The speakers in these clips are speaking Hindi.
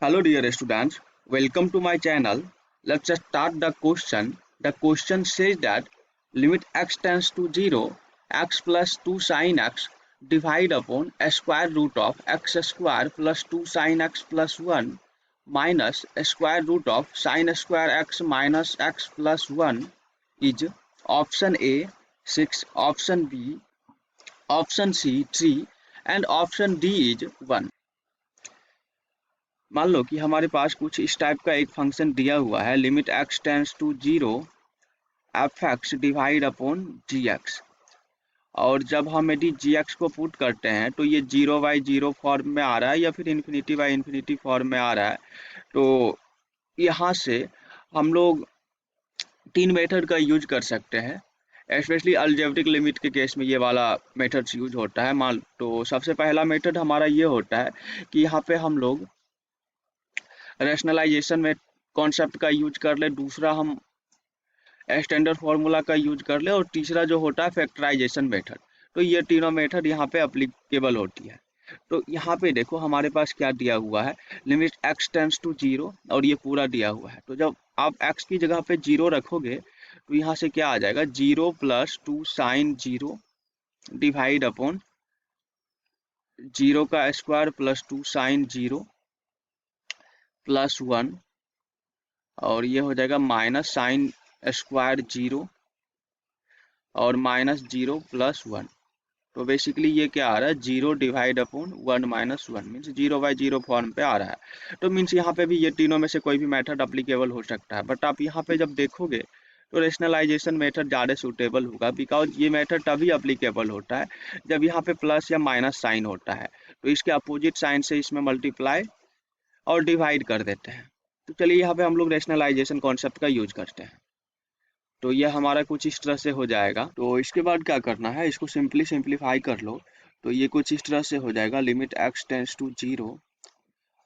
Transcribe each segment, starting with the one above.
Hello dear students, welcome to my channel. Let's just start the question. The question says that limit x tends to 0, x plus 2 sin x divide upon a square root of x square plus 2 sin x plus 1 minus a square root of sin square x minus x plus 1 is option A 6, option B, option C 3 and option D is 1. मान लो कि हमारे पास कुछ इस टाइप का एक फंक्शन दिया हुआ है limit x tends to 0 F X divide upon G X, और जब हम यदि जी एक्स को पुट करते हैं तो ये 0/0 फॉर्म में आ रहा है या फिर इन्फिनिटी/इन्फिनिटी फॉर्म में आ रहा है। तो यहाँ से हम लोग तीन मेथड का यूज कर सकते हैं, स्पेशली अलजेब्रिक लिमिट के केस में ये वाला मेथड यूज होता है। मान तो सबसे पहला मेथड हमारा ये होता है कि यहाँ पे हम लोग रैशनलाइजेशन में कॉन्सेप्ट का यूज कर ले, दूसरा हम स्टैंडर्ड फार्मूला का यूज कर ले और तीसरा जो होता है फैक्टराइजेशन मेथड। तो ये तीनों मेथड यहाँ पे अप्लीकेबल होती है। तो यहाँ पे देखो हमारे पास क्या दिया हुआ है, लिमिट x टेंड्स टू 0 और ये पूरा दिया हुआ है। तो जब आप x की जगह पे 0 रखोगे तो यहाँ से क्या आ जाएगा, 0 प्लस 2 साइन 0 डिवाइड अपॉन 0 का स्क्वायर प्लस 2 साइन 0 प्लस 1, और ये हो जाएगा माइनस साइन स्क्वायर 0 और माइनस 0 प्लस 1। तो बेसिकली ये क्या आ रहा है, 0 divide upon 1 minus 1 means 0/0 form पे आ रहा है। तो मीन्स यहाँ पे भी ये तीनों में से कोई भी मेथड अप्लीकेबल हो सकता है, बट आप यहाँ पे जब देखोगे तो रेशनलाइजेशन मेथड ज़्यादा सूटेबल होगा, बिकॉज ये मेथड तभी अप्लीकेबल होता है जब यहाँ पे प्लस या माइनस साइन होता है। तो इसके अपोजिट साइन से इसमें मल्टीप्लाई और डिवाइड कर देते हैं। तो चलिए यहाँ पे हम लोग रेशनलाइजेशन कॉन्सेप्ट का यूज करते हैं। तो यह हमारा कुछ इस तरह से हो जाएगा। तो इसके बाद क्या करना है, इसको सिंप्लीफाई कर लो। तो ये कुछ इस तरह से हो जाएगा, लिमिट x टेंड्स टू 0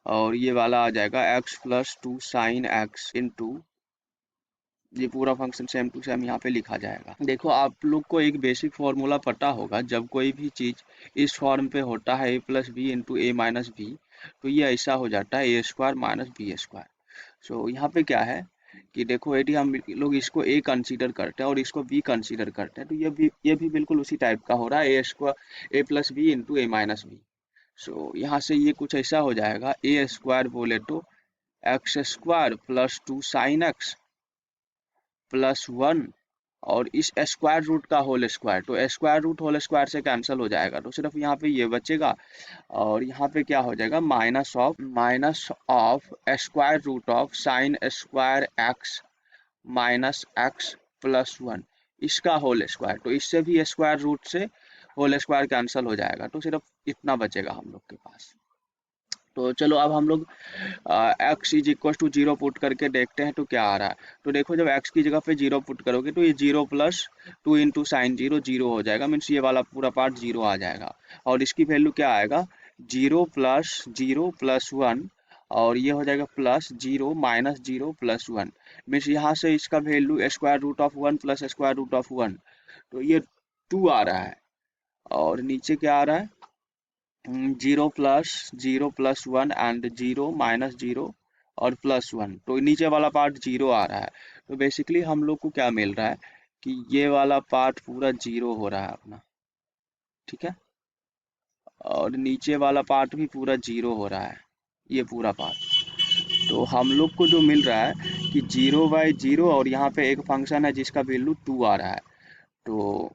और ये वाला आ जाएगा x plus 2 sine x into, ये पूरा फंक्शन सेम टू सेम यहाँ पे लिखा जाएगा। देखो आप लोग को एक बेसिक फॉर्मूला पता होगा, जब कोई भी चीज़ इस फॉर्म पे होता है a plus B into A minus B, तो ये ऐसा हो जाता है a square minus B square. So यहाँ पे क्या है कि देखो यदि हम लोग इसको a कंसीडर करते हैं और इसको b कंसीडर करते हैं, तो ये भी बिल्कुल उसी टाइप का हो रहा है, a plus B into A minus B. So यहाँ से ये कुछ ऐसा हो जाएगा, a स्क्वायर बोले तो x square plus 2 sine x plus 1 और इस स्क्वायर रूट का होल स्क्वायर, तो स्क्वायर रूट होल स्क्वायर से कैंसिल हो जाएगा, तो सिर्फ यहाँ पे ये बचेगा। और यहाँ पे क्या हो जाएगा, minus of square root of sine square X minus X plus 1, इसका होल स्क्वायर। तो इससे भी स्क्वायर रूट से होल स्क्वायर कैंसिल हो जाएगा, तो सिर्फ इतना बचेगा हम लोग के पास। तो चलो अब हम लोग x is equal to 0 put करके देखते हैं तो क्या आ रहा है। तो देखो जब x की जगह पे 0 पुट करोगे तो ये 0 प्लस 2 इंटू साइन 0 0 हो जाएगा, मीन्स ये वाला पूरा पार्ट 0 आ जाएगा। और इसकी वैल्यू क्या आएगा, 0 प्लस 0 प्लस 1, और ये हो जाएगा प्लस 0 माइनस 0 प्लस 1, मीन्स यहाँ से इसका value square root of 1 plus square root of 1, तो ये 2 आ रहा है। और नीचे क्या आ रहा है, 0 प्लस 1 एंड 0 माइनस 0 और प्लस 1, तो नीचे वाला पार्ट 0 आ रहा है। तो बेसिकली हम लोग को क्या मिल रहा है कि ये वाला पार्ट पूरा 0 हो रहा है अपना, ठीक है, और नीचे वाला पार्ट भी पूरा 0 हो रहा है, ये पूरा पार्ट। तो हम लोग को जो मिल रहा है कि 0/0 और यहाँ पे एक फंक्शन है जिसका वैल्यू 2 आ रहा है। तो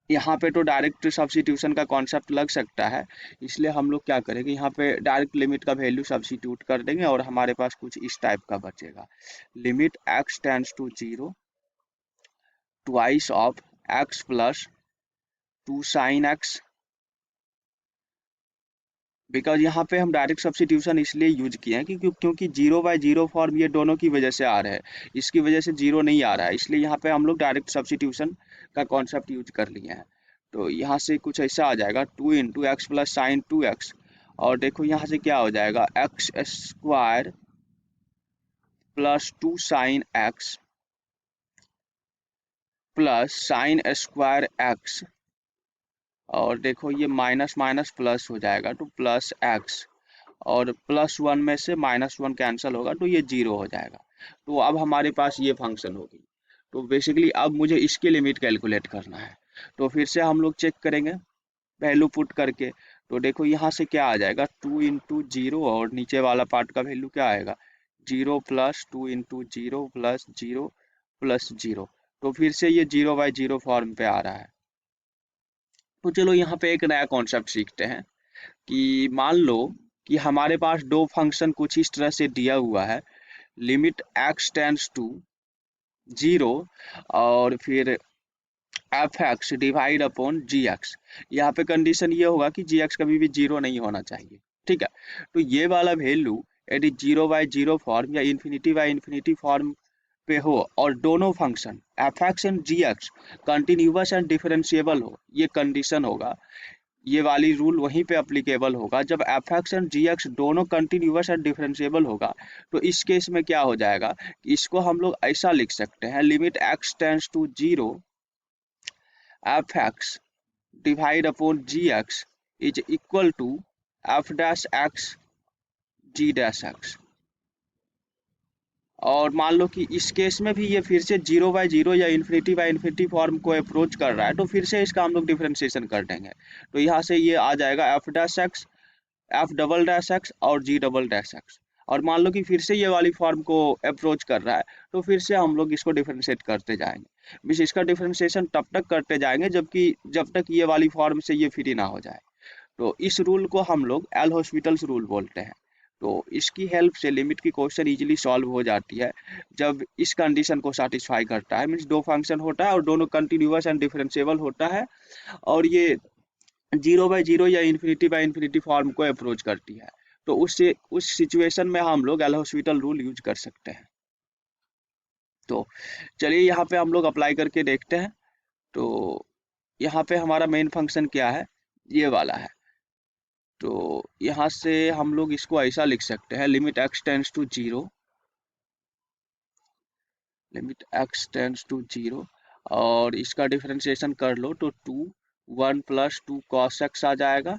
यहाँ पे तो डायरेक्ट सब्स्टिट्यूशन का कॉन्सेप्ट लग सकता है, इसलिए हम लोग क्या करेंगे, यहाँ पे डायरेक्ट लिमिट का वैल्यू सब्स्टिट्यूट कर देंगे और हमारे पास कुछ इस टाइप का बचेगा, limit x tends to 0 twice of x plus 2 sine x। Because यहाँ पे हम डायरेक्ट सब्स्टिट्यूशन इसलिए यूज किए हैं क्योंकि 0/0 फॉर्म ये दोनों की वजह से आ रहे हैं, इसकी वजह से 0 नहीं आ रहा है, इसलिए यहाँ पे हम लोग डायरेक्ट सब्स्टिट्यूशन का कॉन्सेप्ट यूज कर लिए हैं। तो यहाँ से कुछ ऐसा आ जाएगा, 2 into x plus sign 2x, और देखो यहाँ से क्या हो जाएगा, X square plus 2 sine x plus sine square x, और देखो ये माइनस माइनस प्लस हो जाएगा तो प्लस x, और +1 में से -1 कैंसिल होगा तो ये 0 हो जाएगा। तो अब हमारे पास ये फंक्शन होगी। तो बेसिकली अब मुझे इसकी लिमिट कैलकुलेट करना है। तो फिर से हम लोग चेक करेंगे वैल्यू पुट करके। तो देखो यहाँ से क्या आ जाएगा, 2 इंटू 0 और नीचे वाला पार्ट का वैल्यू क्या आएगा, 0 प्लस 2 इंटू 0 प्लस 0 प्लस 0। तो फिर से ये 0/0 फॉर्म पे आ रहा है। तो चलो यहाँ पे एक नया कॉन्सेप्ट सीखते हैं कि मान लो कि हमारे पास दो फंक्शन कुछ इस तरह से दिया हुआ है, लिमिट x टेंड्स टू 0 और फिर f(x) डिवाइड अपॉन gx। यहाँ पे कंडीशन ये होगा कि gx कभी भी 0 नहीं होना चाहिए, ठीक है। तो ये वाला वैल्यू यदि 0/0 फॉर्म या ∞/∞ फॉर्म पे हो और दोनों function f(x) and gx continuous and differentiable हो, ये कंडीशन होगा। ये वाली रूल वहीं पे अप्लीकेबल होगा जब f(x) एंड gx दोनों कंटिन्यूअस एंड डिफरेंशिएबल होगा। तो इस केस में क्या हो जाएगा, इसको हम लोग ऐसा लिख सकते हैं, limit x tends to 0 f(x) divide upon gx is equal to f'(x) g'(x)। और मान लो कि इस केस में भी ये फिर से 0/0 या ∞/∞ फॉर्म को अप्रोच कर रहा है, तो फिर से इसका हम लोग डिफरेंशिएशन कर देंगे। तो यहाँ से ये आ जाएगा f'(x), f'(x) और g'(x). और मान लो कि फिर से ये वाली फॉर्म को अप्रोच कर रहा है, तो फिर से हम लोग इसको डिफरेंशिएट करते जाएंगे। बस इसका डिफरेंशिएशन तब तक करते जाएंगे जब तक ये वाली फॉर्म से ये फ्री ना हो जाए। तो इस रूल को हम लोग एल हॉस्पिटल्स रूल बोलते हैं। तो इसकी हेल्प से लिमिट की क्वेश्चन इजीली सॉल्व हो जाती है जब इस कंडीशन को सेटिस्फाई करता है, मीन्स दो फंक्शन होता है और दोनों कंटिन्यूअस एंड डिफरेंशिएबल होता है और ये 0/0 या ∞/∞ फॉर्म को अप्रोच करती है। तो उस सिचुएशन में हम लोग एल हॉस्पिटल रूल यूज कर सकते हैं। तो चलिए यहाँ पे हम लोग अप्लाई करके देखते हैं। तो यहाँ पे हमारा मेन फंक्शन क्या है, ये वाला है। तो यहाँ से हम लोग इसको ऐसा लिख सकते हैं, limit x tends to 0, limit x tends to 0 और इसका डिफरेंशिएशन कर लो तो 1 प्लस 2 cos x आ जाएगा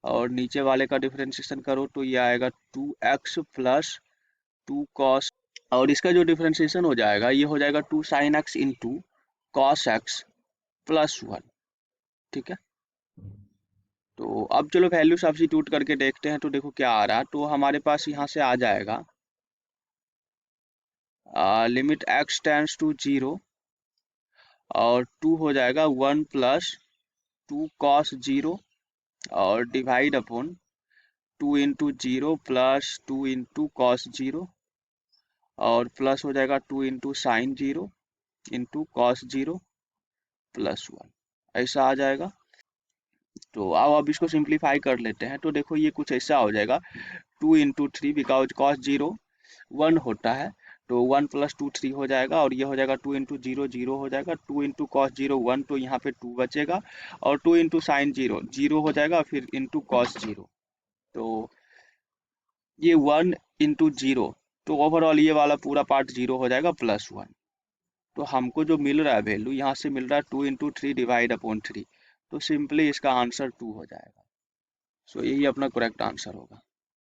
और नीचे वाले का डिफरेंशिएशन करो तो ये आएगा 2x प्लस 2 cos। और इसका जो डिफरेंशिएशन हो जाएगा ये हो जाएगा 2 sin x into cos x plus 1, ठीक है। तो अब चलो वैल्यू सब्स्टिट्यूट करके देखते हैं। तो देखो क्या आ रहा है, तो हमारे पास यहाँ से आ जाएगा लिमिट x टेंड्स टू 0 और 2 हो जाएगा 1 प्लस 2 cos 0 और divide upon 2 into 0 plus 2 into cos 0 और प्लस हो जाएगा 2 into sine 0 into cos 0 plus 1, ऐसा आ जाएगा। तो अब इसको सिंप्लीफाई कर लेते हैं। तो देखो ये कुछ ऐसा हो जाएगा 2 इंटू 3, बिकॉज cos 0 1 होता है तो 1 प्लस 2 3 हो जाएगा और ये हो जाएगा 2 इंटू 0 0 हो जाएगा, 2 इंटू cos 0 1, तो यहाँ पे 2 बचेगा और 2 इंटू साइन 0 0 हो जाएगा फिर इंटू cos 0। तो ये 1 इंटू 0, तो ओवरऑल ये वाला पूरा पार्ट 0 हो जाएगा प्लस 1। तो हमको जो मिल रहा है वैल्यू यहाँ से मिल रहा है 2 इंटू 3 डिवाइड अपॉन 3। तो सिंपली इसका आंसर 2 हो जाएगा। सो यही अपना करेक्ट आंसर होगा।